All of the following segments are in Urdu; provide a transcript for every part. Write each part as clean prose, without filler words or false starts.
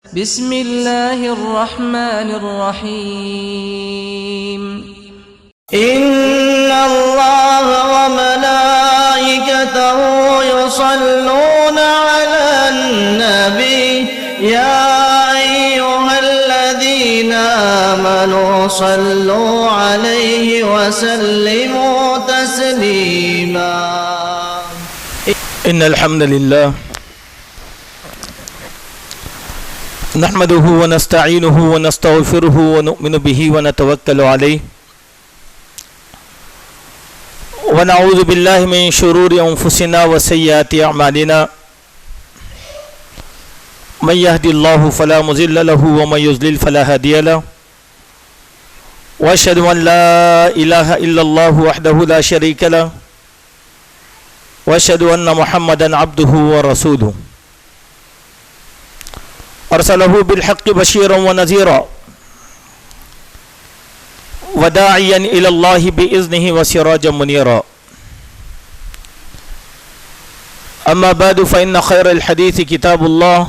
بسم الله الرحمن الرحيم إن الله وملائكته يصلون على النبي يا أيها الذين آمنوا صلوا عليه وسلموا تسليما. إن الحمد لله نحمده ونستعينه ونستغفره ونؤمن به ونتوكل عليه ونعوذ بالله من شرور أنفسنا وسيئات أعمالنا من يهد الله فلا مضل له ومن يضلل فلا هادي له وأشهد أن لا إله إلا الله وحده لا شريك له وأشهد أن محمدا عبده ورسوله أرسله بالحق بشيرا ونذيرا وداعيا إلى الله بإذنه وسراجا منيرا. أما بعد فإن خير الحديث كتاب الله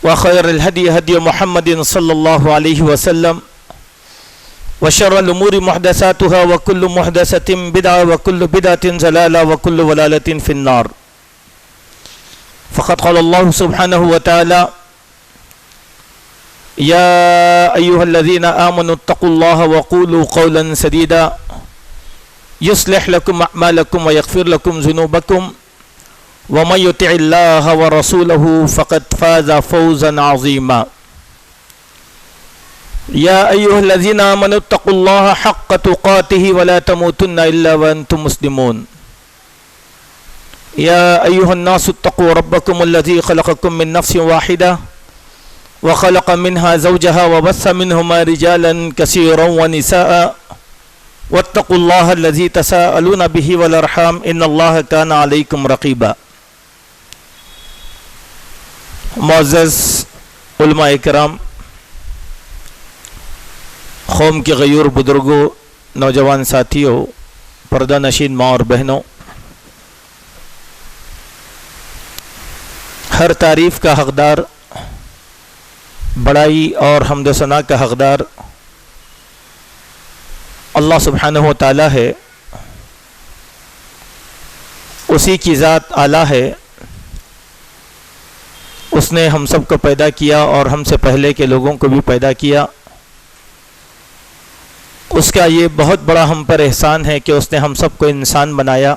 وخير الهدي هدي محمد صلى الله عليه وسلم وشر الأمور محدثاتها وكل محدثة بدعة وكل بدعة ضلالة وكل ضلالة في النار. فقد قال الله سبحانه وتعالى يا أيها الذين آمنوا اتقوا الله وقولوا قولا سديدا يصلح لكم أعمالكم ويغفر لكم ذنوبكم ومن يطع الله ورسوله فقد فاز فوزا عظيما. يا أيها الذين آمنوا اتقوا الله حق تقاته ولا تموتن إلا وأنتم مسلمون. يا أيها الناس اتقوا ربكم الذي خلقكم من نفس واحدة وخلق منها زوجها وبث منهما رجالا كثيرا ونساء واتقوا الله الذي تساءلون به والأرحام إن الله كان عليكم رقيبا. معزز علماء کرام، قوم کے غیور بزرگوں، نوجوان ساتھیوں، پردہ نشین ماں اور بہنوں، ہر تعریف کا حقدار، بڑائی اور حمد و ثنا کا حقدار اللہ سبحانہ و تعالی ہے. اسی کی ذات اعلیٰ ہے. اس نے ہم سب کو پیدا کیا اور ہم سے پہلے کے لوگوں کو بھی پیدا کیا. اس کا یہ بہت بڑا ہم پر احسان ہے کہ اس نے ہم سب کو انسان بنایا،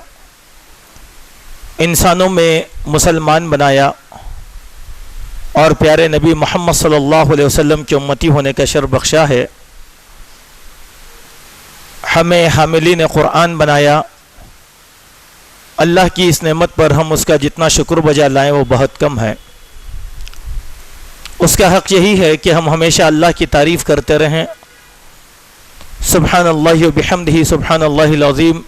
انسانوں میں مسلمان بنایا اور پیارے نبی محمد صلی اللہ علیہ وسلم کی امتی ہونے کا شرف بخشا ہے. ہمیں حاملین قرآن بنایا. اللہ کی اس نعمت پر ہم اس کا جتنا شکر بجا لائیں وہ بہت کم ہے. اس کا حق یہی ہے کہ ہم ہمیشہ اللہ کی تعریف کرتے رہیں. سبحان اللہ و بحمدہ سبحان اللہ العظیم،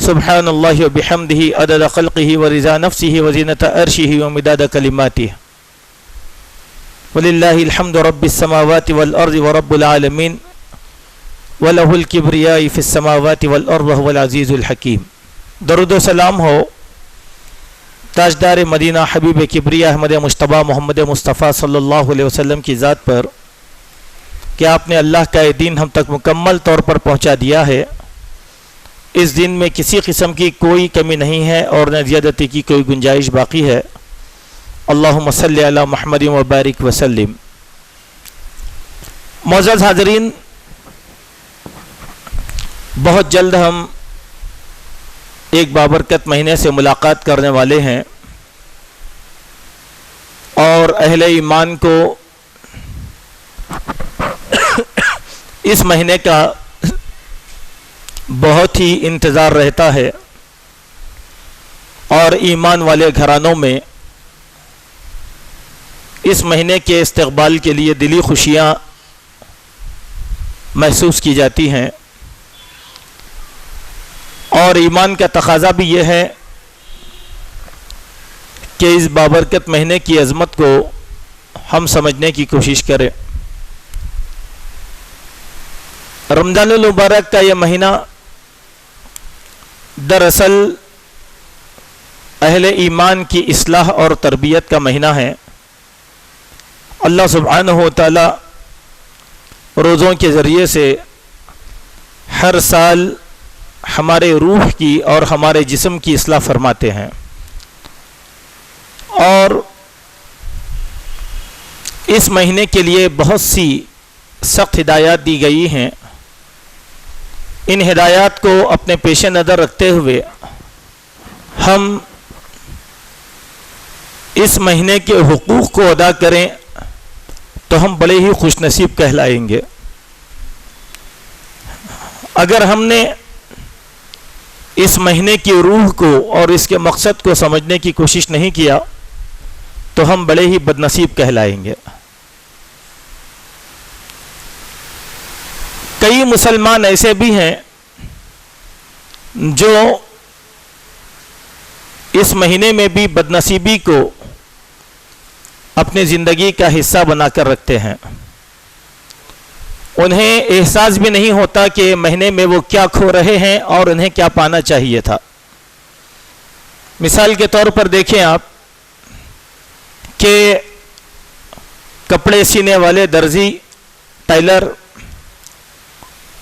سبحان اللہ و بحمدہ عدد خلقہ و رضا نفسہ و زینت عرشہ و مداد کلماتہ، وللہ الحمد رب السماوات والارض ورب العالمین وَلَهُ الْكِبْرِيَاءُ فِي السَّمَاوَاتِ وَالْأَرْضِ وَهُوَ الْعَزِيزُ الْحَكِيمُ. درود و سلام ہو تاجدار مدینہ حبیب کبریہ احمد مجتبیٰ محمد مصطفیٰ صلی اللہ علیہ وسلم کی ذات پر کہ آپ نے اللہ کا یہ دین ہم تک مکمل طور پر پہنچا دیا ہے. اس دن میں کسی قسم کی کوئی کمی نہیں ہے اور نہ زیادتی کی کوئی گنجائش باقی ہے. اللہم صلی علی محمد و بارک وسلم. معزز حاضرین، بہت جلد ہم ایک بابرکت مہینے سے ملاقات کرنے والے ہیں اور اہل ایمان کو اس مہینے کا بہت ہی انتظار رہتا ہے اور ایمان والے گھرانوں میں اس مہینے کے استقبال کے لیے دلی خوشیاں محسوس کی جاتی ہیں. اور ایمان کا تقاضا بھی یہ ہے کہ اس بابرکت مہینے کی عظمت کو ہم سمجھنے کی کوشش کریں. رمضان المبارک کا یہ مہینہ دراصل اہل ایمان کی اصلاح اور تربیت کا مہینہ ہے. اللہ سبحانہ و تعالی روزوں کے ذریعے سے ہر سال ہمارے روح کی اور ہمارے جسم کی اصلاح فرماتے ہیں، اور اس مہینے کے لیے بہت سی سخت ہدایات دی گئی ہیں۔ ان ہدایات کو اپنے پیش نظر رکھتے ہوئے ہم اس مہینے کے حقوق کو ادا کریں تو ہم بڑے ہی خوش نصیب کہلائیں گے۔ اگر ہم نے اس مہینے کی روح کو اور اس کے مقصد کو سمجھنے کی کوشش نہیں کیا تو ہم بڑے ہی بد نصیب کہلائیں گے۔ کئی مسلمان ایسے بھی ہیں جو اس مہینے میں بھی بد نصیبی کو اپنی زندگی کا حصہ بنا کر رکھتے ہیں۔ انہیں احساس بھی نہیں ہوتا کہ مہینے میں وہ کیا کھو رہے ہیں اور انہیں کیا پانا چاہیے تھا۔ مثال کے طور پر دیکھیں آپ کہ کپڑے سینے والے درزی، ٹیلر،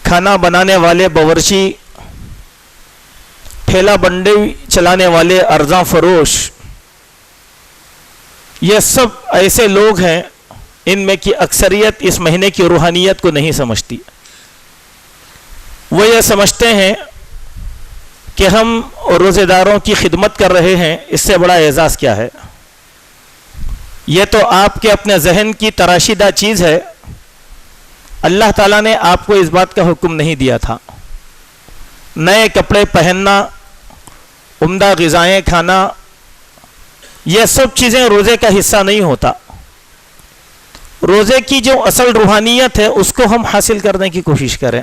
کھانا بنانے والے باورچی، ٹھیلا بنڈی چلانے والے ارزاں فروش، یہ سب ایسے لوگ ہیں ان میں کی اکثریت اس مہینے کی روحانیت کو نہیں سمجھتی۔ وہ یہ سمجھتے ہیں کہ ہم روزے داروں کی خدمت کر رہے ہیں، اس سے بڑا اعزاز کیا ہے۔ یہ تو آپ کے اپنے ذہن کی تراشیدہ چیز ہے، اللہ تعالیٰ نے آپ کو اس بات کا حکم نہیں دیا تھا۔ نئے کپڑے پہننا، عمدہ غذائیں کھانا، یہ سب چیزیں روزے کا حصہ نہیں ہوتا۔ روزے کی جو اصل روحانیت ہے اس کو ہم حاصل کرنے کی کوشش کریں۔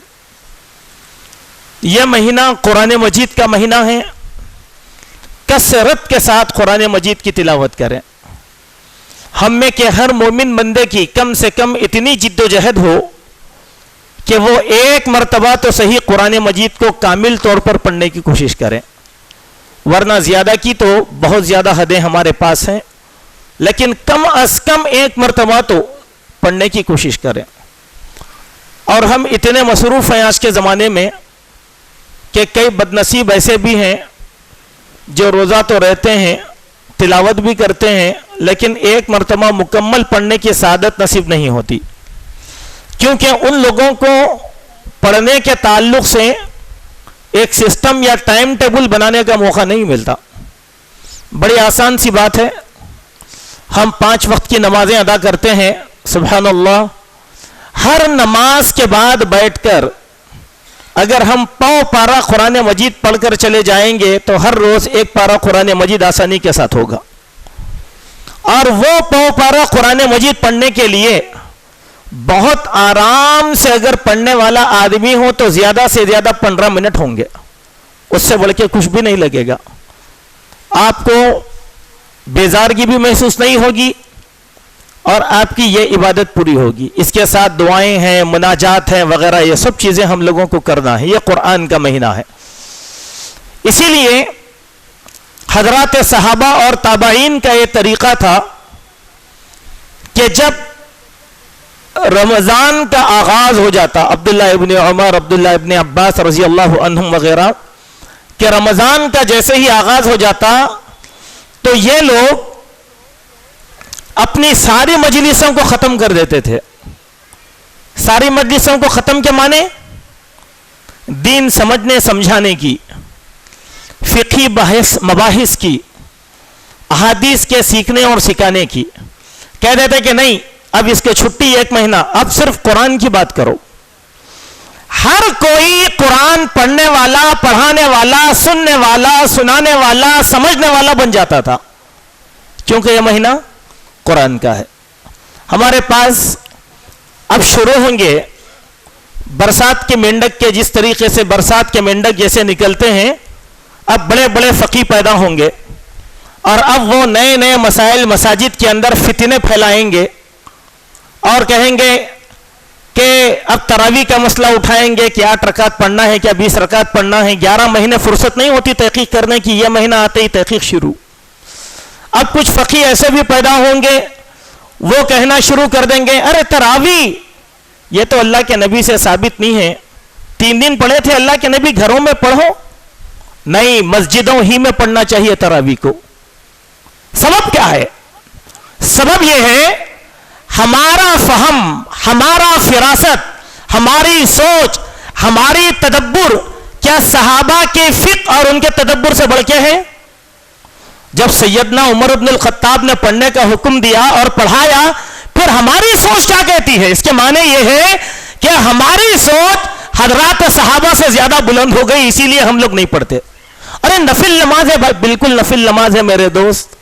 یہ مہینہ قرآن مجید کا مہینہ ہے، کثرت کے ساتھ قرآن مجید کی تلاوت کریں۔ ہم میں کہ ہر مومن بندے کی کم سے کم اتنی جد و جہد ہو کہ وہ ایک مرتبہ تو صحیح قرآن مجید کو کامل طور پر پڑھنے کی کوشش کریں، ورنہ زیادہ کی تو بہت زیادہ حدیں ہمارے پاس ہیں، لیکن کم از کم ایک مرتبہ تو پڑھنے کی کوشش کریں۔ اور ہم اتنے مصروف ہیں آج کے زمانے میں کہ کئی بد نصیب ایسے بھی ہیں جو روزہ تو رہتے ہیں، تلاوت بھی کرتے ہیں، لیکن ایک مرتبہ مکمل پڑھنے کی سعادت نصیب نہیں ہوتی، کیونکہ ان لوگوں کو پڑھنے کے تعلق سے ایک سسٹم یا ٹائم ٹیبل بنانے کا موقع نہیں ملتا۔ بڑی آسان سی بات ہے، ہم 5 وقت کی نمازیں ادا کرتے ہیں، سبحان اللہ، ہر نماز کے بعد بیٹھ کر اگر ہم پاؤ پارا قرآن مجید پڑھ کر چلے جائیں گے تو ہر روز ایک پارا قرآن مجید آسانی کے ساتھ ہوگا، اور وہ پاؤ پارا قرآن مجید پڑھنے کے لیے بہت آرام سے اگر پڑھنے والا آدمی ہو تو زیادہ سے زیادہ 15 منٹ ہوں گے، اس سے بڑھ کے کچھ بھی نہیں لگے گا۔ آپ کو بیزارگی بھی محسوس نہیں ہوگی اور آپ کی یہ عبادت پوری ہوگی۔ اس کے ساتھ دعائیں ہیں، مناجات ہیں وغیرہ، یہ سب چیزیں ہم لوگوں کو کرنا ہے۔ یہ قرآن کا مہینہ ہے، اسی لیے حضرات صحابہ اور تابعین کا یہ طریقہ تھا کہ جب رمضان کا آغاز ہو جاتا، عبداللہ ابن عمر، عبداللہ ابن عباس رضی اللہ عنہم وغیرہ، کہ رمضان کا جیسے ہی آغاز ہو جاتا تو یہ لوگ اپنی ساری مجلسوں کو ختم کر دیتے تھے۔ ساری مجلسوں کو ختم کے معنی دین سمجھنے سمجھانے کی، فقہی مباحث کی، احادیث کے سیکھنے اور سکھانے کی۔ کہہ دیتے کہ نہیں، اب اس کے چھٹی 1 مہینہ، اب صرف قرآن کی بات کرو۔ ہر کوئی قرآن پڑھنے والا، پڑھانے والا، سننے والا، سنانے والا، سمجھنے والا بن جاتا تھا، کیونکہ یہ مہینہ قرآن کا ہے۔ ہمارے پاس اب شروع ہوں گے برسات کے مینڈک کے، جس طریقے سے برسات کے مینڈک جیسے نکلتے ہیں، اب بڑے بڑے فقی پیدا ہوں گے، اور اب وہ نئے نئے مسائل مساجد کے اندر فتنے پھیلائیں گے اور کہیں گے کہ اب تراویح کا مسئلہ اٹھائیں گے کہ 8 رکعت پڑھنا ہے کیا 20 رکعت پڑھنا ہے۔ 11 مہینے فرصت نہیں ہوتی تحقیق کرنے کی، یہ مہینہ آتے ہی تحقیق شروع۔ اب کچھ فقی ایسے بھی پیدا ہوں گے، وہ کہنا شروع کر دیں گے ارے تراوی یہ تو اللہ کے نبی سے ثابت نہیں ہے, 3 دن پڑھے تھے اللہ کے نبی, گھروں میں پڑھو. نہیں, مسجدوں ہی میں پڑھنا چاہیے تراوی کو. سبب کیا ہے؟ سبب یہ ہے ہمارا فہم, ہمارا فراست, ہماری سوچ, ہماری تدبر کیا صحابہ کے فقہ اور ان کے تدبر سے بڑھ کے ہے؟ جب سیدنا عمر بن الخطاب نے پڑھنے کا حکم دیا اور پڑھایا, پھر ہماری سوچ کیا کہتی ہے؟ اس کے معنی یہ ہے کہ ہماری سوچ حضرات صحابہ سے زیادہ بلند ہو گئی, اسی لیے ہم لوگ نہیں پڑھتے. ارے نفل نماز ہے, بالکل نفل نماز ہے میرے دوست,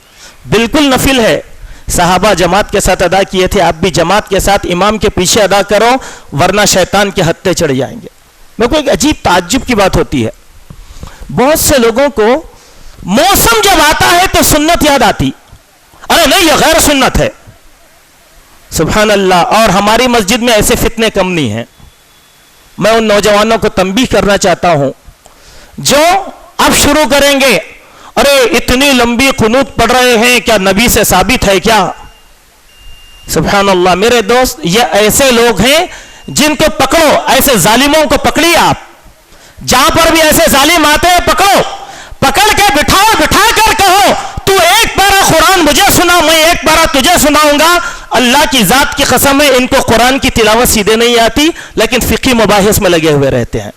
بالکل نفل ہے. صحابہ جماعت کے ساتھ ادا کیے تھے, آپ بھی جماعت کے ساتھ امام کے پیچھے ادا کرو, ورنہ شیطان کے ہتھے چڑھ جائیں گے. میرے کو ایک عجیب تعجب کی بات ہوتی ہے, بہت سے لوگوں کو موسم جب آتا ہے تو سنت یاد آتی, ارے نہیں یہ غیر سنت ہے. سبحان اللہ. اور ہماری مسجد میں ایسے فتنے کم نہیں ہیں. میں ان نوجوانوں کو تنبیہ کرنا چاہتا ہوں جو اب شروع کریں گے ارے اتنی لمبی قنوت پڑھ رہے ہیں, کیا نبی سے ثابت ہے کیا؟ سبحان اللہ. میرے دوست, یہ ایسے لوگ ہیں جن کو پکڑو, ایسے ظالموں کو پکڑیے آپ, جہاں پر بھی ایسے ظالم آتے ہیں پکڑو, پکڑ کے بٹھاؤ, بٹھا کر کہو تو ایک پارہ قرآن مجھے سنا, میں ایک پارہ تجھے سناؤں گا. اللہ کی ذات کی قسم ہے ان کو قرآن کی تلاوت سیدھے نہیں آتی, لیکن فقہی مباحث میں لگے ہوئے رہتے ہیں.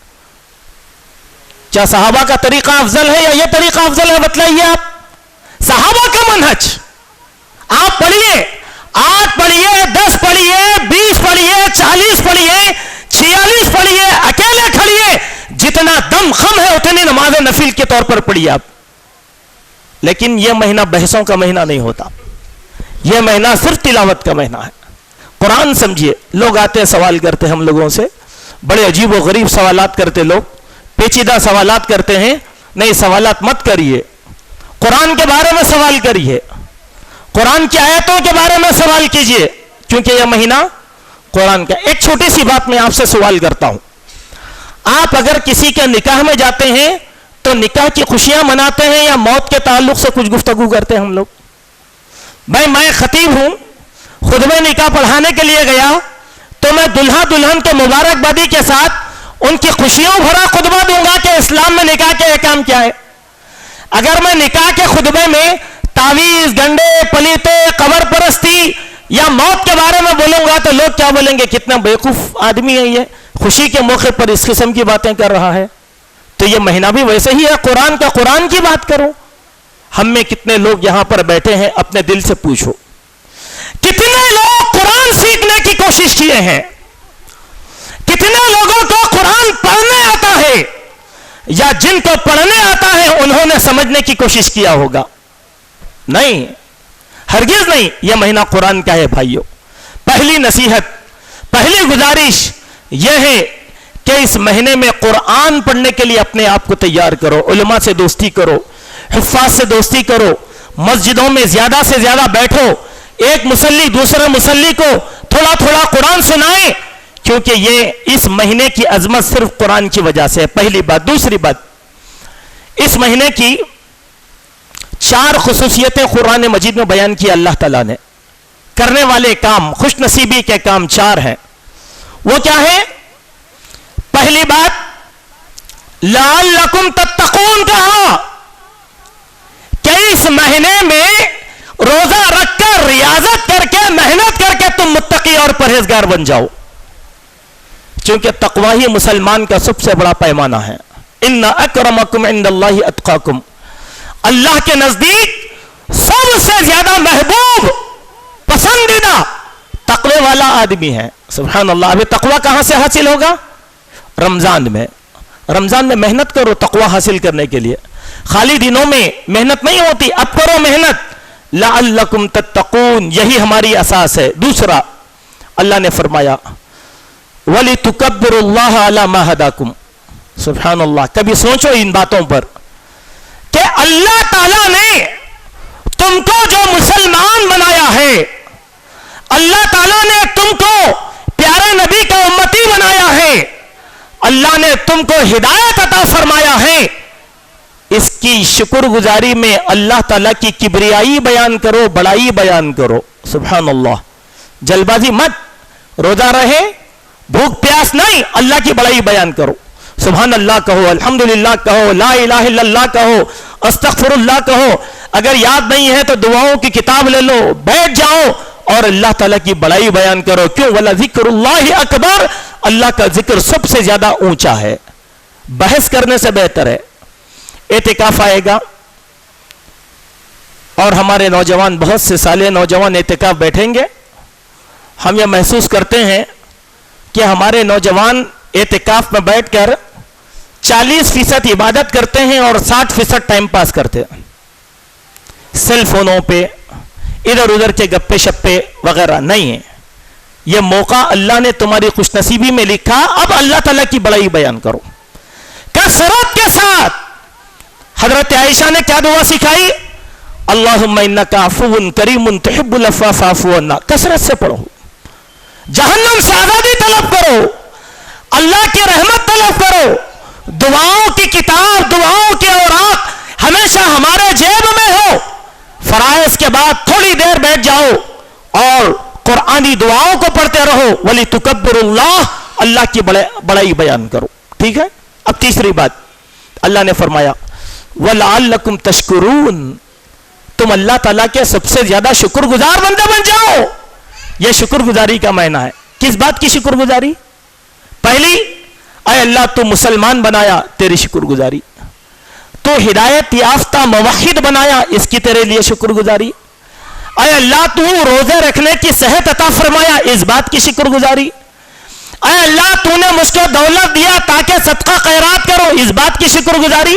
کیا صحابہ کا طریقہ افضل ہے یا یہ طریقہ افضل ہے؟ بتلائیے آپ. صحابہ کا منہج آپ پڑھیے, 8 پڑھیے, 10 پڑھیے, 20 پڑھیے, 40 پڑھیے, 46 پڑھیے, اکیلے کھڑیے, جتنا دم خم ہے اتنی نماز نفل کے طور پر پڑھیے آپ. لیکن یہ مہینہ بحثوں کا مہینہ نہیں ہوتا, یہ مہینہ صرف تلاوت کا مہینہ ہے. قرآن سمجھیے. لوگ آتے ہیں سوال کرتے ہیں ہم لوگوں سے, بڑے عجیب و غریب سوالات کرتے لوگ, پیچیدہ سوالات کرتے ہیں. نہیں, سوالات مت کریے, قرآن کے بارے میں سوال کریے, قرآن کی آیتوں کے بارے میں سوال کیجئے, کیونکہ یہ مہینہ قرآن کا. ایک چھوٹی سی بات میں آپ سے سوال کرتا ہوں, آپ اگر کسی کے نکاح میں جاتے ہیں تو نکاح کی خوشیاں مناتے ہیں یا موت کے تعلق سے کچھ گفتگو کرتے ہیں ہم لوگ؟ بھائی میں خطیب ہوں, خطبہ نکاح پڑھانے کے لیے گیا تو میں دلہا دلہن کے مبارکبادی کے ساتھ ان کی خوشیوں بھرا خطبہ دوں گا کہ اسلام میں نکاح کے احکام کیا ہے. اگر میں نکاح کے خطبے میں تعویذ, گنڈے, پلیتے, قبر پرستی یا موت کے بارے میں بولوں گا تو لوگ کیا بولیں گے, کتنا بیوقوف آدمی ہے یہ, خوشی کے موقع پر اس قسم کی باتیں کر رہا ہے. تو یہ مہینہ بھی ویسے ہی ہے, قرآن کا قرآن کی بات کرو. ہم میں کتنے لوگ یہاں پر بیٹھے ہیں, اپنے دل سے پوچھو کتنے لوگ قرآن سیکھنے کی کوشش کیے ہیں, کتنے لوگوں کو قرآن پڑھنے آتا ہے, یا جن کو پڑھنے آتا ہے انہوں نے سمجھنے کی کوشش کیا ہوگا؟ نہیں, ہرگز نہیں. یہ مہینہ قرآن کا ہے بھائیوں. پہلی نصیحت, پہلی گزارش یہ ہے کہ اس مہینے میں قرآن پڑھنے کے لیے اپنے آپ کو تیار کرو, علماء سے دوستی کرو, حفاظ سے دوستی کرو, مسجدوں میں زیادہ سے زیادہ بیٹھو, ایک مصلی دوسرے مصلی کو تھوڑا تھوڑا قرآن سنائے, کیونکہ یہ اس مہینے کی عظمت صرف قرآن کی وجہ سے ہے. پہلی بات. دوسری بات, اس مہینے کی 4 خصوصیتیں قرآن مجید میں بیان کی اللہ تعالیٰ نے. کرنے والے کام, خوش نصیبی کے کام 4 ہیں. وہ کیا ہے؟ پہلی بات, لعلکم تتقون کہا کہ اس مہینے میں روزہ رکھ کر, ریاضت کر کے, محنت کر کے تم متقی اور پرہیزگار بن جاؤ. چونکہ تقوی ہی مسلمان کا سب سے بڑا پیمانہ ہے. ان اکرمکم عند اللہ اتقاکم. اللہ کے نزدیک سب سے زیادہ محبوب, پسندیدہ تقوی والا آدمی ہے. سبحان اللہ. ابھی تقوی کہاں سے حاصل ہوگا؟ رمضان میں. رمضان میں محنت کرو تقوی حاصل کرنے کے لیے. خالی دنوں میں محنت نہیں ہوتی, اب کرو محنت. لعلکم تتقون, یہی ہماری اساس ہے. دوسرا, اللہ نے فرمایا وَلِتُكَبِّرُوا اللَّهَ عَلَى مَا هَدَاكُمْ. سبحان اللہ. کبھی سوچو ان باتوں پر کہ اللہ تعالیٰ نے تم کو جو مسلمان بنایا ہے, اللہ تعالیٰ نے تم کو پیارے نبی کا امتی بنایا ہے, اللہ نے تم کو ہدایت عطا فرمایا ہے, اس کی شکر گزاری میں اللہ تعالیٰ کی کبریائی بیان کرو, بڑائی بیان کرو. سبحان اللہ. جلد بازی مت, روزہ رہے, بھوک پیاس نہیں, اللہ کی بڑائی بیان کرو, سبحان اللہ کہو, الحمدللہ کہو, لا الہ الا اللہ کہو, استغفر اللہ کہو. اگر یاد نہیں ہے تو دعاؤں کی کتاب لے لو, بیٹھ جاؤ اور اللہ تعالیٰ کی بڑائی بیان کرو. کیوں؟ وَلَذِكْرُ اللَّهِ اکبر, اللہ کا ذکر سب سے زیادہ اونچا ہے, بحث کرنے سے بہتر ہے. اعتکاف آئے گا اور ہمارے نوجوان, بہت سے صالح نوجوان اعتکاف بیٹھیں گے. ہم یہ محسوس کرتے ہیں کہ ہمارے نوجوان اعتکاف میں بیٹھ کر 40% عبادت کرتے ہیں اور 60% ٹائم پاس کرتے ہیں, سیل فونوں پہ, ادھر ادھر کے گپے شپے وغیرہ. نہیں ہے یہ موقع, اللہ نے تمہاری خوش نصیبی میں لکھا. اب اللہ تعالیٰ کی بڑائی بیان کرو کثرت کے ساتھ. حضرت عائشہ نے کیا دعا سکھائی؟ اللہم انکا عفو کریم تحب العفو فاعف عنا. کثرت سے پڑھو, جہنم سے آزادی طلب کرو, اللہ کی رحمت طلب کرو. دعاؤں کی کتاب, دعاؤں کے اوراق ہمیشہ ہمارے جیب میں ہو. فرائض کے بعد تھوڑی دیر بیٹھ جاؤ اور قرآنی دعاؤں کو پڑھتے رہو. وَلِتُكَبِّرُ اللَّهِ, اللہ کی بڑائی بیان کرو. ٹھیک ہے. اب تیسری بات, اللہ نے فرمایا وَلَعَلَّكُمْ تَشْكُرُونَ, تم اللہ تعالیٰ کے سب سے زیادہ شکر گزار بندے بن جاؤ. یہ شکر گزاری کا معنی ہے. کس بات کی شکر گزاری؟ پہلی, اے اللہ تو مسلمان بنایا, تیری شکر گزاری. تو ہدایت یافتہ موحد بنایا, اس کی تیرے لیے شکر گزاری. اے اللہ تو روزے رکھنے کی صحت عطا فرمایا, اس بات کی شکر گزاری. اے اللہ تو نے مجھ کو دولت دیا تاکہ صدقہ خیرات کرو, اس بات کی شکر گزاری.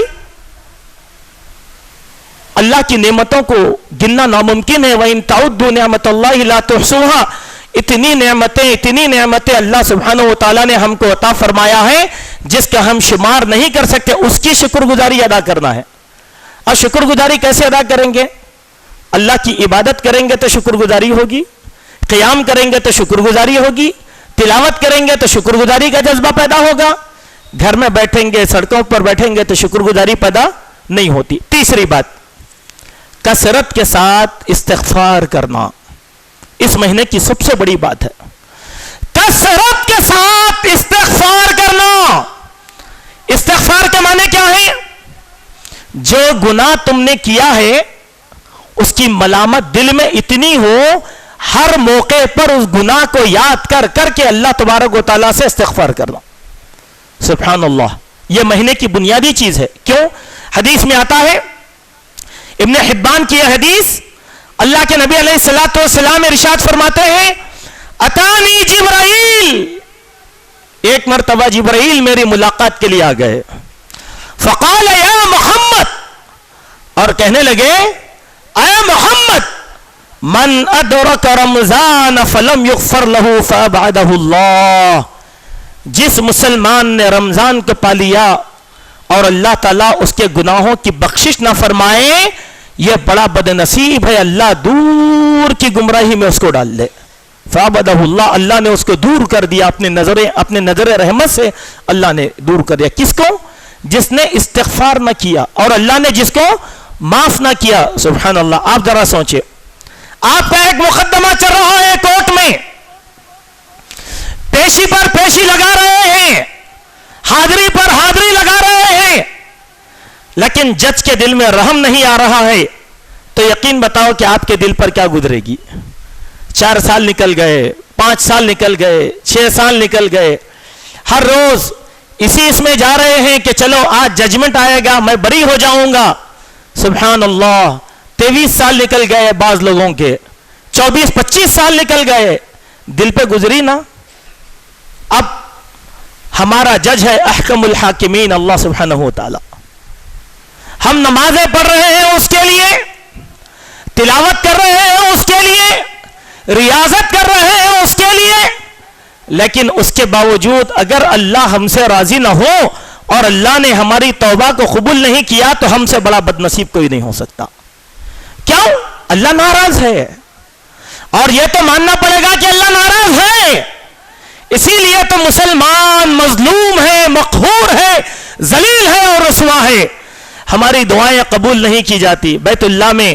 اللہ کی نعمتوں کو گننا ناممکن ہے. وَإِن تَعُدُّوا نِعْمَةَ اللَّهِ لَا تُحْصُوهَا, اتنی نعمتیں اللہ سبحانہ و تعالیٰ نے ہم کو عطا فرمایا ہے جس کا ہم شمار نہیں کر سکتے. اس کی شکر گزاری ادا کرنا ہے. اب شکر گزاری کیسے ادا کریں گے؟ اللہ کی عبادت کریں گے تو شکر گزاری ہوگی, قیام کریں گے تو شکر گزاری ہوگی, تلاوت کریں گے تو شکر گزاری کا جذبہ پیدا ہوگا. گھر میں بیٹھیں گے, سڑکوں پر بیٹھیں گے تو شکر گزاری پیدا نہیں ہوتی. تیسری بات, کثرت کے ساتھ استغفار کرنا اس مہینے کی سب سے بڑی بات ہے. کثرت کے ساتھ استغفار کرنا. استغفار کے معنی کیا ہے؟ جو گناہ تم نے کیا ہے اس کی ملامت دل میں اتنی ہو, ہر موقع پر اس گناہ کو یاد کر کر کے اللہ تبارک و تعالیٰ سے استغفار کرنا. سبحان اللہ, یہ مہینے کی بنیادی چیز ہے. کیوں؟ حدیث میں آتا ہے, ابن حبان کی یہ حدیث, اللہ کے نبی علیہ الصلوۃ والسلام ارشاد فرماتے ہیں, اتانی جبرائیل, ایک مرتبہ جبرائیل میری ملاقات کے لیے آ گئے. فقال یا محمد, اور کہنے لگے اے محمد, من ادرک رمضان فلم یغفر له فابعده اللہ, جس مسلمان نے رمضان کو پا لیا اور اللہ تعالیٰ اس کے گناہوں کی بخشش نہ فرمائے, یہ بڑا بد نصیب ہے, اللہ دور کی گمراہی میں اس کو ڈال لے. فابعده اللہ, اللہ نے اس کو دور کر دیا اپنے نظر رحمت سے, اللہ نے دور کر دیا. کس کو؟ جس نے استغفار نہ کیا, اور اللہ نے جس کو معاف نہ کیا. سبحان اللہ. آپ ذرا سوچیں, آپ کا ایک مقدمہ چل رہا ہے کورٹ میں, پیشی پر پیشی لگا رہے ہیں, حاضری پر حاضری لگا رہے ہیں, لیکن جج کے دل میں رحم نہیں آ رہا ہے, تو یقین بتاؤ کہ آپ کے دل پر کیا گزرے گی. 4 سال نکل گئے, 5 سال نکل گئے, 6 سال نکل گئے, ہر روز اس میں جا رہے ہیں کہ چلو آج ججمنٹ آئے گا, میں بری ہو جاؤں گا. سبحان اللہ. 23 سال نکل گئے بعض لوگوں کے, 24-25 سال نکل گئے, دل پہ گزری نا. اب ہمارا جج ہے احکم الحاکمین اللہ سبحانہ و تعالی. ہم نمازیں پڑھ رہے ہیں اس کے لیے, تلاوت کر رہے ہیں اس کے لیے, ریاضت کر رہے ہیں اس کے لیے, لیکن اس کے باوجود اگر اللہ ہم سے راضی نہ ہو اور اللہ نے ہماری توبہ کو قبول نہیں کیا تو ہم سے بڑا بد نصیب کوئی نہیں ہو سکتا. کیوں؟ اللہ ناراض ہے, اور یہ تو ماننا پڑے گا کہ اللہ ناراض ہے. اسی لیے تو مسلمان مظلوم ہے, مقہور ہے, ذلیل ہے اور رسوا ہے. ہماری دعائیں قبول نہیں کی جاتی. بیت اللہ میں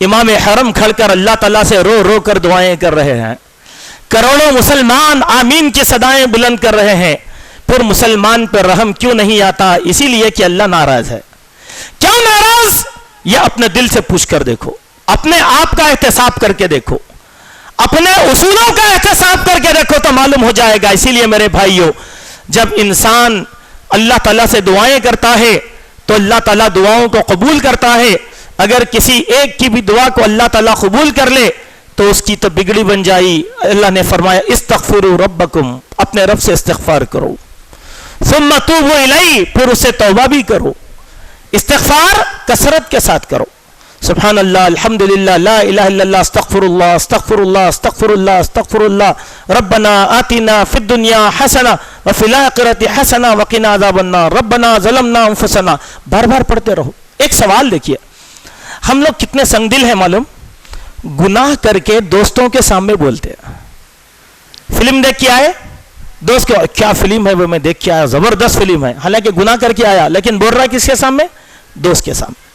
امام حرم کھڑ کر اللہ تعالیٰ سے رو رو کر دعائیں کر رہے ہیں. کروڑوں مسلمان آمین کی صدائیں بلند کر رہے ہیں، پھر مسلمان پر رحم کیوں نہیں آتا؟ اسی لیے کہ اللہ ناراض ہے۔ کیوں ناراض؟ یہ اپنے دل سے پوچھ کر دیکھو، اپنے آپ کا احتساب کر کے دیکھو، اپنے اصولوں کا احتساب کر کے دیکھو تو معلوم ہو جائے گا۔ اسی لیے میرے بھائیوں، جب انسان اللہ تعالیٰ سے دعائیں کرتا ہے تو اللہ تعالیٰ دعاؤں کو قبول کرتا ہے۔ اگر کسی ایک کی بھی دعا کو اللہ تعالیٰ قبول کر لے تو اس کی تو بگڑی بن جائی۔ اللہ نے فرمایا استغفروا ربکم، اپنے رب سے استغفار کرو، ثم توبوا الیہ، پھر اسے توبہ بھی کرو۔ استغفار کثرت کے ساتھ کرو، سبحان اللہ، الحمدللہ، لا الہ الا اللہ، استغفر اللہ، استغفر اللہ، استغفر اللہ، استغفر اللہ، ربنا آتنا فی الدنیا حسنہ وفی الآخرۃ حسنہ وقنا عذاب النار، ربنا ظلمنا انفسنا، بار بار پڑھتے رہو۔ ایک سوال دیکھیے، ہم لوگ کتنے سنگ دل ہیں معلوم؟ گناہ کر کے دوستوں کے سامنے بولتے ہیں۔ فلم دیکھ کے آئے، دوست کے کیا فلم ہے وہ میں دیکھ کے آیا، زبردست فلم ہے، حالانکہ گناہ کر کے آیا، لیکن بول رہا ہے کس کے سامنے؟ دوست کے سامنے۔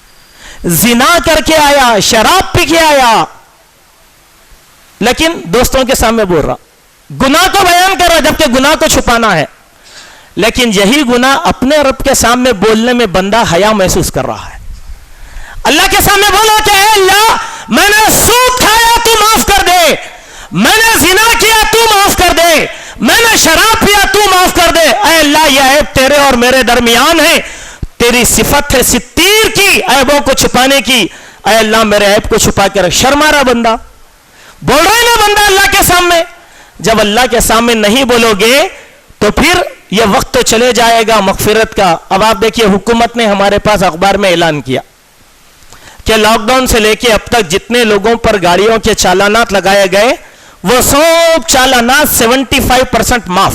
زنا کر کے آیا، شراب پی کے آیا، لیکن دوستوں کے سامنے بول رہا، گناہ کو بیان کر رہا جبکہ گناہ کو چھپانا ہے۔ لیکن یہی گناہ اپنے رب کے سامنے بولنے میں بندہ حیا محسوس کر رہا ہے۔ اللہ کے سامنے بولا کہ اے اللہ، میں نے سود کھایا تو معاف کر دے، میں نے زنا کیا تو معاف کر دے، میں نے شراب پیا تو معاف کر دے۔ اے اللہ، یہ عیب تیرے اور میرے درمیان ہے، تیری صفت ہے ستیر کی، عیبوں کو چھپانے کی۔ اے اللہ میرے عیب کو چھپا کے رکھ۔ شرما رہا بندہ، بول رہا ہے نا بندہ اللہ کے سامنے۔ جب اللہ کے سامنے نہیں بولو گے تو پھر یہ وقت تو چلے جائے گا مغفرت کا۔ اب آپ دیکھیے، حکومت نے ہمارے پاس اخبار میں اعلان کیا کہ لاک ڈاؤن سے لے کے اب تک جتنے لوگوں پر گاڑیوں کے چالانات لگائے گئے وہ سب چالانات 75% معاف۔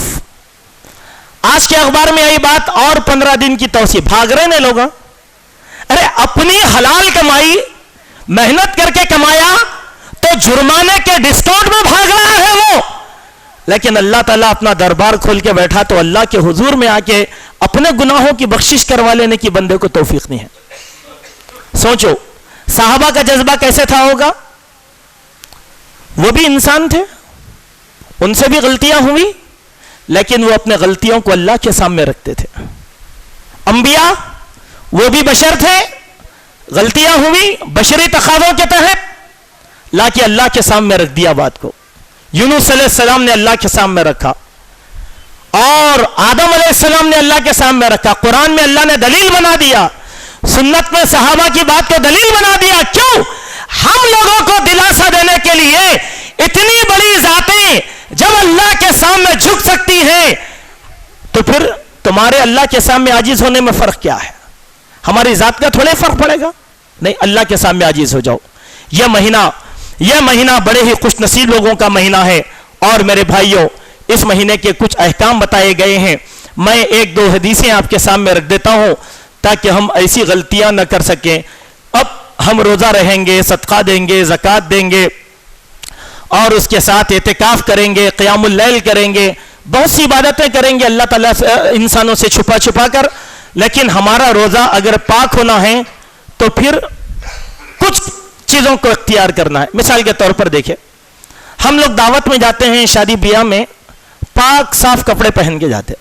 آج کے اخبار میں آئی بات، اور 15 دن کی توسیع۔ بھاگ رہے ہیں لوگ، ارے اپنی حلال کمائی محنت کر کے کمایا تو جرمانے کے ڈسکاؤنٹ میں بھاگ رہا ہے وہ، لیکن اللہ تعالیٰ اپنا دربار کھول کے بیٹھا تو اللہ کے حضور میں آ کے اپنے گناہوں کی بخشش کروا لینے کی بندے کو توفیق نہیں ہے۔ سوچو صحابہ کا جذبہ کیسے تھا ہوگا؟ وہ بھی انسان تھے، ان سے بھی غلطیاں ہوئی، لیکن وہ اپنے غلطیوں کو اللہ کے سامنے رکھتے تھے۔ انبیاء وہ بھی بشر تھے، غلطیاں ہوئی، بشری تقاضوں کے تحت لا کے اللہ کے سامنے رکھ دیا بات کو۔ یونس علیہ السلام نے اللہ کے سامنے رکھا، اور آدم علیہ السلام نے اللہ کے سامنے رکھا۔ قرآن میں اللہ نے دلیل بنا دیا، سنت میں صحابہ کی بات کو دلیل بنا دیا۔ کیوں؟ ہم لوگوں کو دلاسا دینے کے لیے اتنی بڑی ذاتیں جب اللہ کے سامنے جھک سکتی ہیں تو پھر تمہارے اللہ کے سامنے عاجز ہونے میں فرق کیا ہے؟ ہماری ذات کا تھوڑے فرق پڑے گا؟ نہیں، اللہ کے سامنے عاجز ہو جاؤ۔ یہ مہینہ بڑے ہی خوش نصیب لوگوں کا مہینہ ہے، اور میرے بھائیوں اس مہینے کے کچھ احکام بتائے گئے ہیں۔ میں ایک دو حدیثیں آپ کے سامنے رکھ دیتا ہوں تاکہ ہم ایسی غلطیاں نہ کر سکیں۔ اب ہم روزہ رہیں گے، صدقہ دیں گے، زکوٰۃ دیں گے، اور اس کے ساتھ اعتکاف کریں گے، قیام اللیل کریں گے، بہت سی عبادتیں کریں گے اللہ تعالیٰ انسانوں سے چھپا کر۔ لیکن ہمارا روزہ اگر پاک ہونا ہے تو پھر کچھ چیزوں کو اختیار کرنا ہے۔ مثال کے طور پر دیکھیں، ہم لوگ دعوت میں جاتے ہیں، شادی بیاہ میں پاک صاف کپڑے پہن کے جاتے،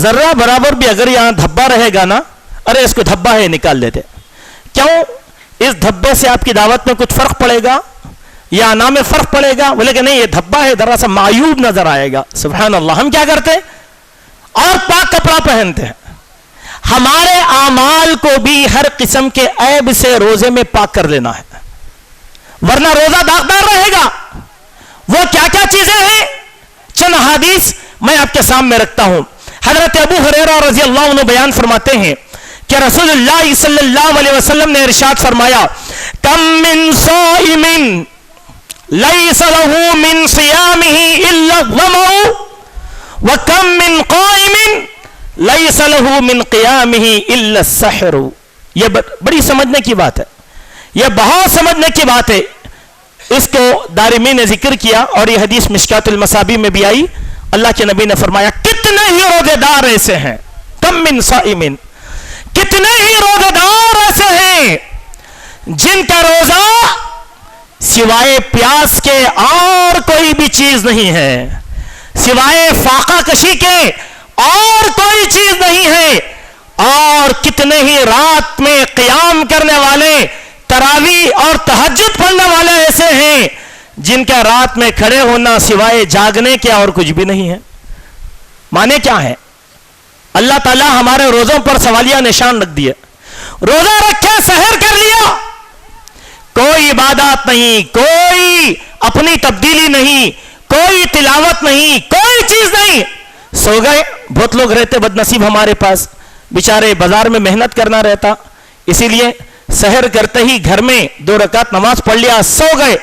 ذرہ برابر بھی اگر یہاں دھبا رہے گا نا، ارے اس کو دھبا ہے نکال دیتے۔ کیوں؟ اس دھبے سے آپ کی دعوت میں کچھ فرق پڑے گا یا انا میں فرق پڑے گا؟ بولے کہ نہیں یہ دھبا ہے، ذرا سا معیوب نظر آئے گا۔ سبحان اللہ، ہم کیا کرتے؟ اور پاک کپڑا پہنتے ہیں۔ ہمارے اعمال کو بھی ہر قسم کے عیب سے روزے میں پاک کر لینا ہے، ورنہ روزہ داغدار رہے گا۔ وہ کیا کیا چیزیں ہیں؟ چند حدیث میں آپ کے سامنے رکھتا ہوں۔ حضرت ابو ہریرہ رضی اللہ عنہ بیان فرماتے ہیں کہ رسول اللہ صلی اللہ علیہ وسلم نے ارشاد فرمایا، کم من صائم لیس له من صیامه الا الظمأ وکم من قائم لیس له من قیامه الا السحر۔ یہ بڑی سمجھنے کی بات ہے، یہ بہت سمجھنے کی بات ہے۔ اس کو دارمی نے ذکر کیا، اور یہ حدیث مشکات المصابیح میں بھی آئی۔ اللہ کے نبی نے فرمایا کتنے ہی روزے دار ایسے ہیں، کم من صائم، کتنے ہی روزے دار ایسے ہیں جن کا روزہ سوائے پیاس کے اور کوئی بھی چیز نہیں ہے، سوائے فاقہ کشی کے اور کوئی چیز نہیں ہے. اور کتنے ہی رات میں قیام کرنے والے، تراویح اور تہجد پڑھنے والے ایسے ہیں جن کا رات میں کھڑے ہونا سوائے جاگنے کے اور کچھ بھی نہیں ہے. مانے کیا ہے؟ اللہ تعالیٰ ہمارے روزوں پر سوالیہ نشان رکھ دیے. روزہ رکھے، سحر کر لیا، کوئی عبادات نہیں، کوئی اپنی تبدیلی نہیں، کوئی تلاوت نہیں، کوئی چیز نہیں، سو گئے. بہت لوگ رہتے بد نصیب ہمارے پاس، بیچارے بازار میں محنت کرنا رہتا، اسی لیے سحر کرتے ہی گھر میں 2 رکعت نماز پڑھ لیا، سو گئے.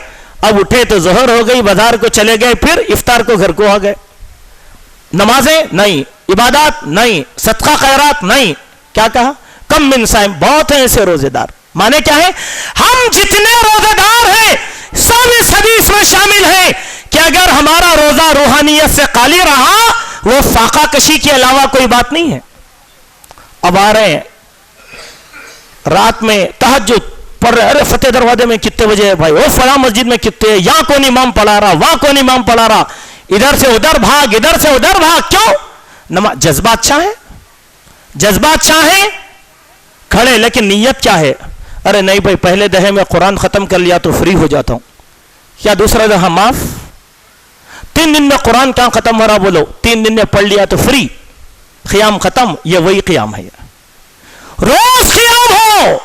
اب اٹھے تو ظہر ہو گئی، بازار کو چلے گئے، پھر افطار کو گھر کو آ گئے. نمازیں نہیں، عبادات نہیں، صدقہ خیرات نہیں. کیا کہا؟ کم من صائم، بہت ہیں ایسے روزے دار. مانے کیا ہے؟ ہم جتنے روزے دار ہیں سب اس حدیث میں شامل ہیں کہ اگر ہمارا روزہ روحانیت سے خالی رہا، وہ فاقہ کشی کے علاوہ کوئی بات نہیں ہے. اب آ رہے ہیں رات میں تہجد پڑھ رہے، ارے فتح دروازے میں کتنے بجے ہے بھائی، وہ فلاں مسجد میں کتنے، یہاں کون امام پڑھا رہا، وہاں کون امام پڑھا رہا، ادھر سے ادھر بھاگ، ادھر سے ادھر بھاگ. کیوں؟ جذبات چاہیں، جذبات چاہیں کھڑے، لیکن نیت کیا ہے؟ ارے نہیں بھائی، پہلے دہے میں قرآن ختم کر لیا تو فری ہو جاتا ہوں، کیا دوسرا دہا معاف؟ 3 دن میں قرآن کہاں ختم ہو رہا؟ بولو 3 دن میں پڑھ لیا تو فری، قیام ختم. یہ وہی قیام ہے. روز قیام ہو،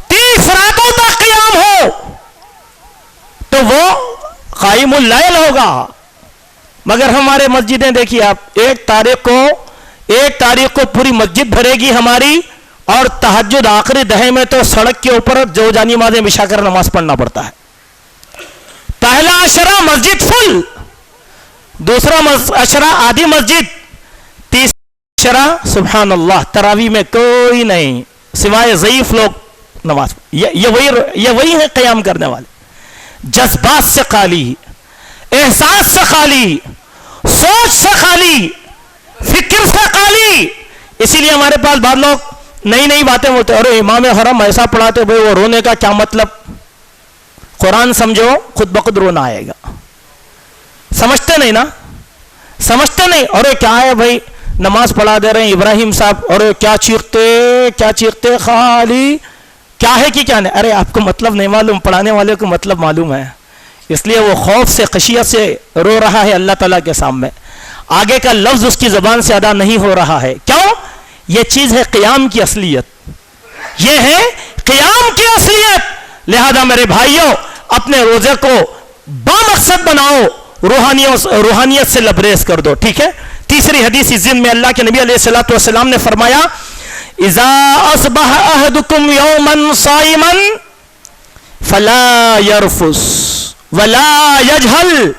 30 راتوں تک قیام ہو تو وہ قائم اللیل ہوگا. مگر ہمارے مسجدیں دیکھیے آپ، 1 تاریخ کو پوری مسجد بھرے گی ہماری، اور تہجد آخری دہے میں تو سڑک کے اوپر جو جانی نمازیں بچھا کر نماز پڑھنا پڑتا ہے. پہلا عشرہ مسجد فل، دوسرا عشرہ آدھی مسجد، تیسرا عشرہ سبحان اللہ تراویح میں کوئی نہیں سوائے ضعیف لوگ نماز. یہ وہی ہے قیام کرنے والے، جذبات سے خالی، احساس سے خالی، سوچ سے خالی، فکر سے خالی. اسی لیے ہمارے پاس بعض لوگ نئی باتیں بولتے ہیں، ارے امام حرم ایسا پڑھاتے بھائی، وہ رونے کا کیا مطلب؟ قرآن سمجھو، خود بخود رونا آئے گا. سمجھتے نہیں نا، سمجھتے نہیں. ارے کیا ہے بھائی، نماز پڑھا دے رہے ہیں ابراہیم صاحب، ارے کیا چیختے خالی، کیا ہے کہ کیا نہیں. ارے آپ کو مطلب نہیں معلوم، پڑھانے والے کو مطلب معلوم ہے، اس لیے وہ خوف سے خشیت سے رو رہا ہے اللہ تعالیٰ کے سامنے. آگے کا لفظ اس کی زبان سے ادا نہیں ہو رہا ہے. کیوں؟ یہ چیز ہے قیام کی اصلیت، یہ ہے قیام کی اصلیت. لہذا میرے بھائیوں، اپنے روزے کو بامقصد بناؤ، روحانیت سے لبریز کر دو. ٹھیک ہے. تیسری حدیث ضمن میں اللہ کے نبی علیہ الصلوۃ والسلام نے فرمایا، اذا اصبح احدکم یوما صائما فلا يرفث ولا يجهل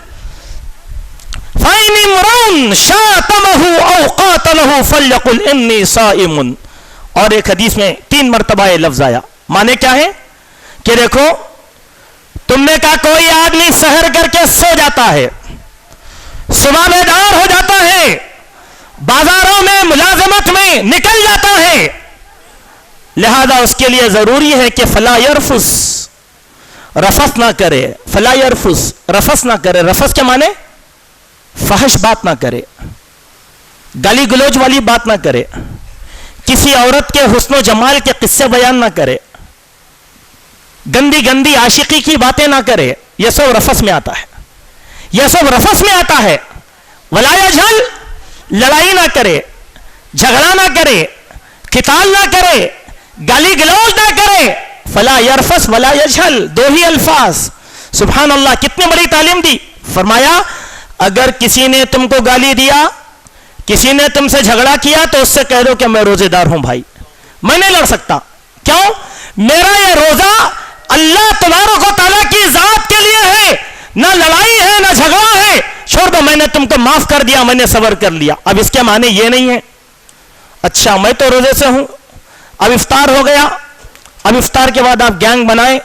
فإن امرؤ شاتمه او قاتله فليقل انی صائم. اور ایک حدیث میں 3 مرتبہ یہ لفظ آیا. مانے کیا ہے کہ دیکھو، تم نے کہا کوئی آدمی سحر کر کے سو جاتا ہے، صبح بیدار ہو جاتا ہے، بازاروں میں ملازمت میں نکل جاتا ہے، لہذا اس کے لیے ضروری ہے کہ فلا یرفث، رفث نہ کرے. فلا یرفث، رفث نہ کرے. رفث کے معنی فحش بات نہ کرے، گالی گلوچ والی بات نہ کرے، کسی عورت کے حسن و جمال کے قصے بیان نہ کرے، گندی عاشقی کی باتیں نہ کرے. یہ سب رفث میں آتا ہے، یہ سب رفث میں آتا ہے. ولا یجہل، لڑائی نہ کرے، جھگڑا نہ کرے، قتال نہ کرے، گالی گلوچ نہ کرے. فلا یرفث ولا یجہل، 2 ہی الفاظ. سبحان اللہ، کتنی بڑی تعلیم دی. فرمایا اگر کسی نے تم کو گالی دیا، کسی نے تم سے جھگڑا کیا، تو اس سے کہہ دو کہ میں روزے دار ہوں بھائی، میں نہیں لڑ سکتا. کیوں؟ میرا یہ روزہ اللہ تبارک و تعالیٰ کی ذات کے لیے ہے، نہ لڑائی ہے نہ جھگڑا ہے. چھوڑ دو، میں نے تم کو معاف کر دیا، میں نے صبر کر لیا. اب اس کے معنی یہ نہیں ہے اچھا میں تو روزے سے ہوں، اب افطار ہو گیا، اب افطار کے بعد آپ گینگ بنائے،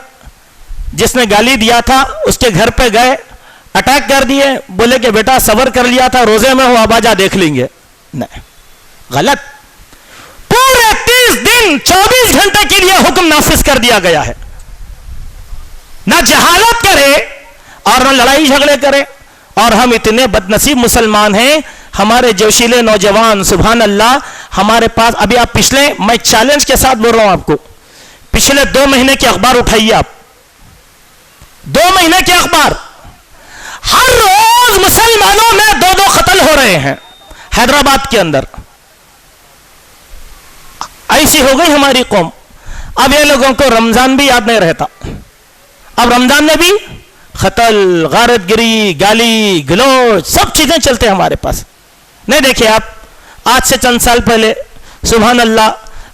جس نے گالی دیا تھا اس کے گھر پہ گئے، اٹیک کر دیے، بولے کہ بیٹا صبر کر لیا تھا، روزے میں ہو، اب آجا دیکھ لیں گے. نہیں، غلط. پورے 30 دن 24 گھنٹے کے لیے حکم نافذ کر دیا گیا ہے. نہ جہالت کرے اور نہ لڑائی جھگڑے کرے. اور ہم اتنے بدنصیب مسلمان ہیں, ہمارے جوشیلے نوجوان سبحان اللہ ہمارے پاس. ابھی آپ پچھلے, میں چیلنج کے ساتھ بول رہا ہوں آپ کو, پچھلے 2 مہینے کے اخبار اٹھائیے آپ, 2 مہینے کے اخبار, ہر روز مسلمانوں میں 2 قتل ہو رہے ہیں حیدرآباد کے اندر. ایسی ہو گئی ہماری قوم. اب یہ لوگوں کو رمضان بھی یاد نہیں رہتا, اب رمضان میں بھی قتل, غارت گری, گالی گلوچ سب چیزیں چلتے ہیں ہمارے پاس. نہیں دیکھیں آپ, آج سے چند سال پہلے سبحان اللہ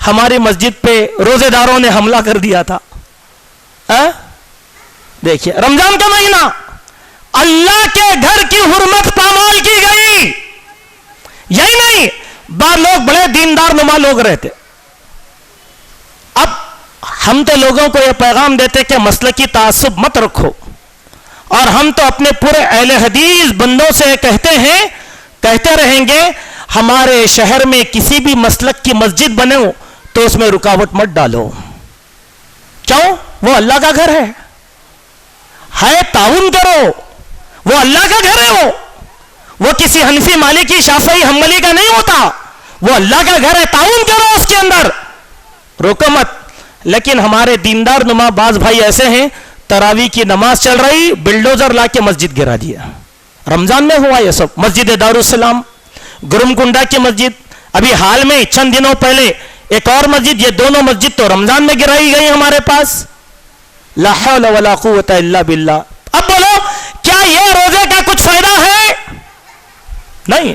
ہماری مسجد پہ روزے داروں نے حملہ کر دیا تھا. دیکھیے رمضان کا مہینہ, اللہ کے گھر کی حرمت پامال کی گئی. یہی نہیں, بعض لوگ بڑے دیندار نما لوگ رہتے. اب ہم تو لوگوں کو یہ پیغام دیتے کہ مسلکی تعصب مت رکھو, اور ہم تو اپنے پورے اہل حدیث بندوں سے کہتے رہیں گے ہمارے شہر میں کسی بھی مسلک کی مسجد بنے ہو تو اس میں رکاوٹ مت ڈالو. کیوں؟ وہ اللہ کا گھر ہے تعاون کرو, وہ اللہ کا گھر ہے, وہ کسی حنفی مالکی شافعی حنبلی کا نہیں ہوتا, وہ اللہ کا گھر ہے, تعاون کرو اس کے اندر, روکو مت. لیکن ہمارے دیندار نما باز بھائی ایسے ہیں, تراویح کی نماز چل رہی, بلڈوزر لا کے مسجد گرا دیا. رمضان میں ہوا یہ سب. مسجد دارالسلام, گرم کنڈا کی مسجد, ابھی حال میں چند دنوں پہلے ایک اور مسجد, یہ دونوں مسجد تو رمضان میں گرائی گئی ہمارے پاس. لا حول ولا قوت الا باللہ. اب بولو کیا یہ روزے کا کچھ فائدہ ہے؟ نہیں.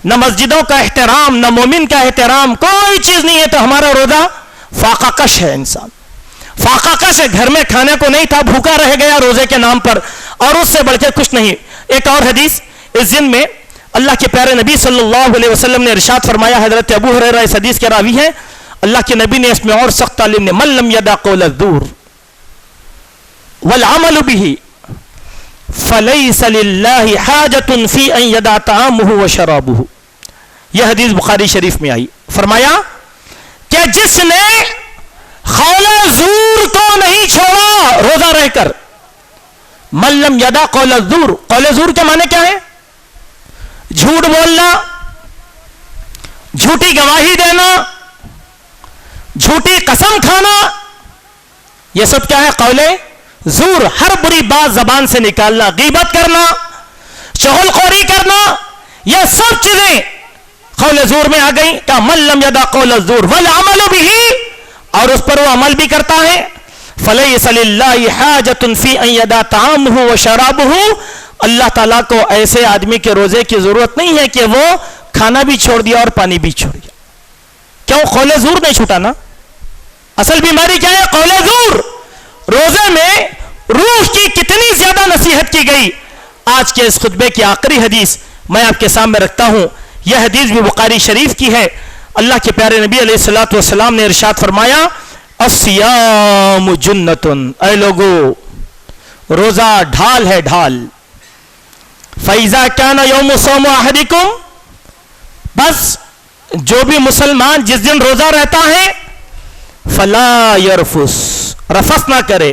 نہ مسجدوں کا احترام, نہ مومن کا احترام, کوئی چیز نہیں ہے. تو ہمارا روزہ فاقہ کش ہے. انسان فاقہ کش ہے, گھر میں کھانے کو نہیں تھا, بھوکا رہ گیا روزے کے نام پر, اور اس سے بڑھ کے کچھ نہیں. ایک اور حدیث اس دن میں اللہ کے پیارے نبی صلی اللہ علیہ وسلم نے ارشاد فرمایا, حضرت ابو ہریرہ اس حدیث کے راوی ہیں, اللہ کے نبی نے اس میں اور سخت تعلیم نے, من لم یدع قول الزور والعمل به فلیس للہ حاجۃ فی ان یدع طعامہ وشرابہ. یہ حدیث بخاری شریف میں آئی. فرمایا کہ جس نے قول زور کو نہیں چھوڑا روزہ رہ کر, من لم یدع قول الزور, قول زور کے معنی کیا ہے؟ جھوٹ بولنا, جھوٹی گواہی دینا, جھوٹی قسم کھانا, یہ سب کیا ہے؟ قول زور. ہر بری بات زبان سے نکالنا, غیبت کرنا, چغل خوری کرنا, یہ سب چیزیں قول زور میں آ گئی. کہ من لم یدع قول الزور والعمل به, اور اس پر وہ عمل بھی کرتا ہے, فلیس للہ حاجۃ فی ان یدع طعامہ وشرابہ. اللہ تعالیٰ کو ایسے آدمی کے روزے کی ضرورت نہیں ہے کہ وہ کھانا بھی چھوڑ دیا اور پانی بھی چھوڑ دیا. کیوں؟ قول زور نہیں چھوٹا نا. اصل بیماری کیا ہے؟ قول زور. روزے میں روح کی کتنی زیادہ نصیحت کی گئی. آج کے اس خطبے کی آخری حدیث میں آپ کے سامنے رکھتا ہوں. یہ حدیث بھی بخاری شریف کی ہے. اللہ کے پیارے نبی علیہ الصلوۃ والسلام نے ارشاد فرمایا, الصیام جنۃ, اے لوگو روزہ ڈھال ہے, ڈھال. فَإِذَا كَانَ يَوْمُ صَوْمُ أَحَدِكُمْ, بس جو بھی مسلمان جس دن روزہ رہتا ہے, فَلَا يَرْفُسْ, رفس نہ کرے.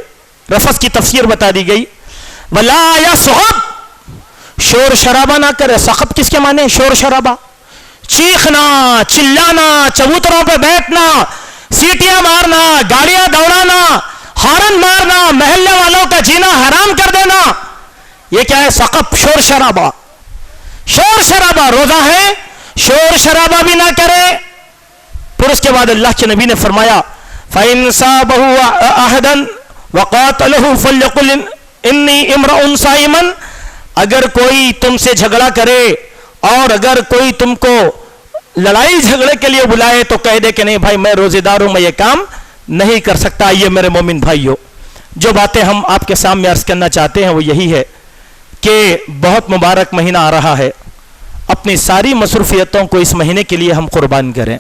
رفس کی تفسیر بتا دی گئی. وَلَا يَصْغَبْ, شور شرابہ نہ کرے. سخب کس کے معنی؟ شور شرابہ, چیخنا, چلانا, چبوتروں پہ بیٹھنا, سیٹیاں مارنا, گاڑیاں دوڑانا, ہارن مارنا, محلے والوں کا جینا حرام کر دینا, یہ کیا ہے؟ سقب, شور شرابہ. شور شرابہ روزہ ہے, شور شرابہ بھی نہ کرے. پھر اس کے بعد اللہ کے نبی نے فرمایا, فَإِنْ صَابَهُ أَحَدًا وَقَاتَلَهُ فَلْيَقُلْ إِنِّي امْرَؤٌ صَائِمٌ. اگر کوئی تم سے جھگڑا کرے اور اگر کوئی تم کو لڑائی جھگڑے کے لیے بلائے تو کہہ دے کہ نہیں بھائی میں روزے دار ہوں, میں یہ کام نہیں کر سکتا. یہ میرے مومن بھائیوں, جو باتیں ہم آپ کے سامنے عرض کرنا چاہتے ہیں وہ یہی ہے کہ بہت مبارک مہینہ آ رہا ہے. اپنی ساری مصروفیتوں کو اس مہینے کے لیے ہم قربان کریں.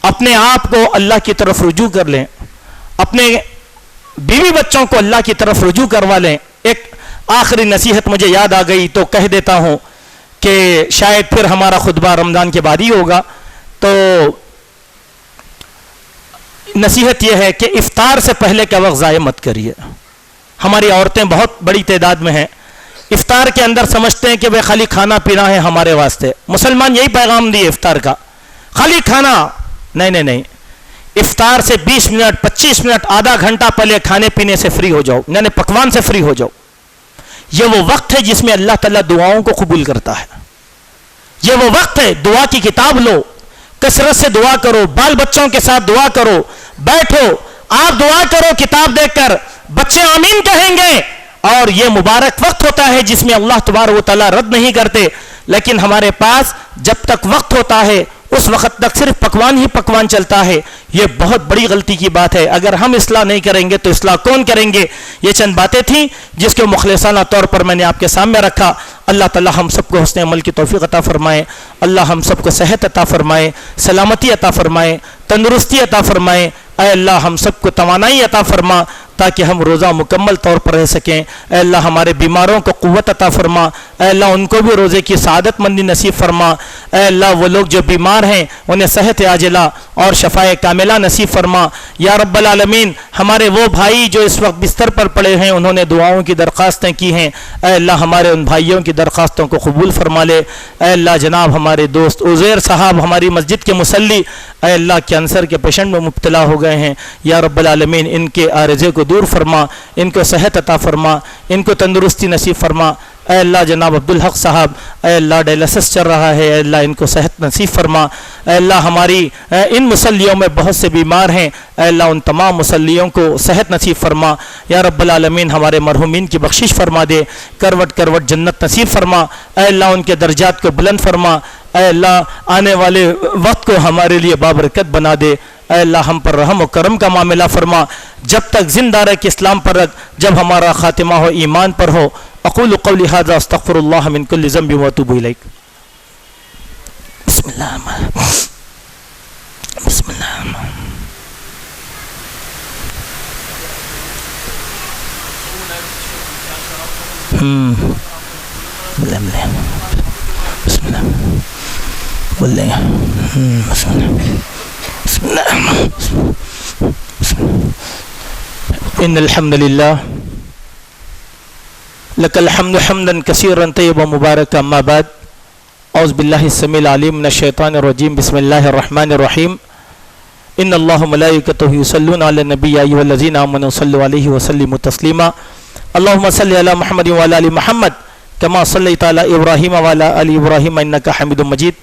اپنے آپ کو اللہ کی طرف رجوع کر لیں, اپنے بیوی بچوں کو اللہ کی طرف رجوع کروا لیں. ایک آخری نصیحت مجھے یاد آ گئی تو کہہ دیتا ہوں کہ شاید پھر ہمارا خطبہ رمضان کے بعد ہی ہوگا. تو نصیحت یہ ہے کہ افطار سے پہلے کا وقت ضائع مت کریے. ہماری عورتیں بہت بڑی تعداد میں ہیں، افطار کے اندر سمجھتے ہیں کہ بھائی خالی کھانا پینا ہے ہمارے واسطے. مسلمان یہی پیغام دیے افطار کا، خالی کھانا نہیں. افطار سے 20 منٹ 25 منٹ آدھا گھنٹہ پہلے کھانے پینے سے فری ہو جاؤ، یعنی پکوان سے فری ہو جاؤ. یہ وہ وقت ہے جس میں اللہ تعالیٰ دعاؤں کو قبول کرتا ہے. یہ وہ وقت ہے، دعا کی کتاب لو، کثرت سے دعا کرو، بال بچوں کے ساتھ دعا کرو، بیٹھو آپ دعا کرو کتاب دیکھ کر، بچے آمین کہیں گے. اور یہ مبارک وقت ہوتا ہے جس میں اللہ تبارک و تعالیٰ رد نہیں کرتے. لیکن ہمارے پاس جب تک وقت ہوتا ہے اس وقت تک صرف پکوان ہی پکوان چلتا ہے. یہ بہت بڑی غلطی کی بات ہے. اگر ہم اصلاح نہیں کریں گے تو اصلاح کون کریں گے؟ یہ چند باتیں تھیں جس کے مخلصانہ طور پر میں نے آپ کے سامنے رکھا. اللہ تعالی ہم سب کو حسن عمل کی توفیق عطا فرمائے. اللہ ہم سب کو صحت عطا فرمائے، سلامتی عطا فرمائے، تندرستی عطا فرمائے. اے اللہ ہم سب کو توانائی عطا فرما تاکہ ہم روزہ مکمل طور پر رہ سکیں. اے اللہ ہمارے بیماروں کو قوت عطا فرما. اے اللہ ان کو بھی روزے کی سعادت مندی نصیب فرما. اے اللہ وہ لوگ جو بیمار ہیں انہیں صحت عاجلہ اور شفائے کاملہ نصیب فرما. یا رب العالمین ہمارے وہ بھائی جو اس وقت بستر پر پڑے ہیں انہوں نے دعاؤں کی درخواستیں کی ہیں، اے اللہ ہمارے ان بھائیوں کی درخواستوں کو قبول فرما لے. اے اللہ جناب ہمارے دوست عزیر صاحب ہماری مسجد کے مصلی، اے اللہ کینسر کے پیشنٹ میں مبتلا ہو گئے ہیں. یا رب العالمین ان کے عارضے کو دور فرما، ان کو صحت عطا فرما، ان کو تندرستی نصیب فرما. اے اللہ جناب عبدالحق صاحب، اے اللہ ڈائلسس چل رہا ہے، اے اللہ ان کو صحت نصیب فرما. اے اللہ ہماری ان مصلیوں میں بہت سے بیمار ہیں، اے اللہ ان تمام مصلیوں کو صحت نصیب فرما. یا رب العالمین ہمارے مرحومین کی بخشش فرما دے، کروٹ کروٹ جنت نصیب فرما. اے اللہ ان کے درجات کو بلند فرما. اے اللہ آنے والے وقت کو ہمارے لیے بابرکت بنا دے. اے اللہ ہم پر رحم و کرم کا معاملہ فرما. جب تک زندہ رہ کے اسلام پر رکھ، جب ہمارا خاتمہ ہو ایمان پر ہو. اقول قولی ھذا استغفر اللہ من کل ذنب واتوب الیک. بسم اللہ بسم اللہ. بسم اللہ بولیں بسم اللہ بسم اللہ. ان الحمد للہ لك الحمد حمدا كثيرا طيبا مباركا. اما بعد اعوذ بالله السميع العليم من الشيطان الرجيم. بسم الله الرحمن الرحيم. ان الله وملائكته يصلون على النبي يا ايها الذين امنوا صلوا عليه وسلموا تسليما. اللهم صل على محمد وعلى ال محمد كما صليت على ابراهيم وعلى ال ابراهيم انك حميد مجيد.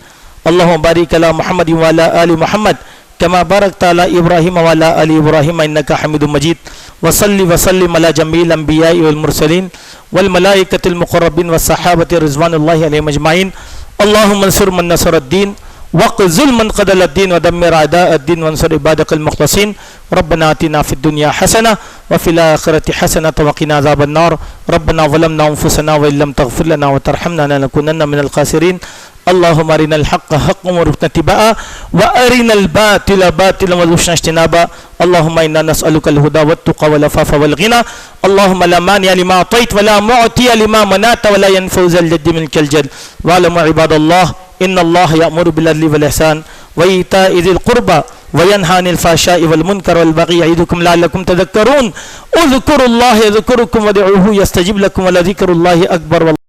اللهم بارك على محمد وعلى ال محمد كما باركت على ابراهيم وعلى ال ابراهيم انك حميد مجيد. وصل وسلم على جميع الانبياء والمرسلين والملائكة المقربين والصحابة رضوان الله عليهم اجمعين. اللهم انصر من نصر الدين واخذل من خذل الدين ودمر اعداء الدين وانصر عبادك المخلصين. ربنا آتنا في الدنيا حسنة وفي الآخرة حسنة وقنا عذاب النار. ربنا ظلمنا انفسنا وان لم تغفر لنا وترحمنا لنكونن من الخاسرين. اللهم ارنا الحق حقا وارزقنا اتباعه وارنا الباطل باطلا وارزقنا اجتنابه. اللهم انا نسالك الهدى والتقى والعفاف والغنى. اللهم لا مانع لما اعطيت ولا معطي لما منعت ولا ينفع ذا الجد منك الجد. واعلموا عباد الله ان الله يأمر بالعدل والإحسان وإيتاء ذي القربى وينهى عن الفحشاء والمنكر والبغي يعظكم لعلكم تذكرون. اذكروا الله يذكركم وادعوه يستجب لكم ولذكر الله اكبر.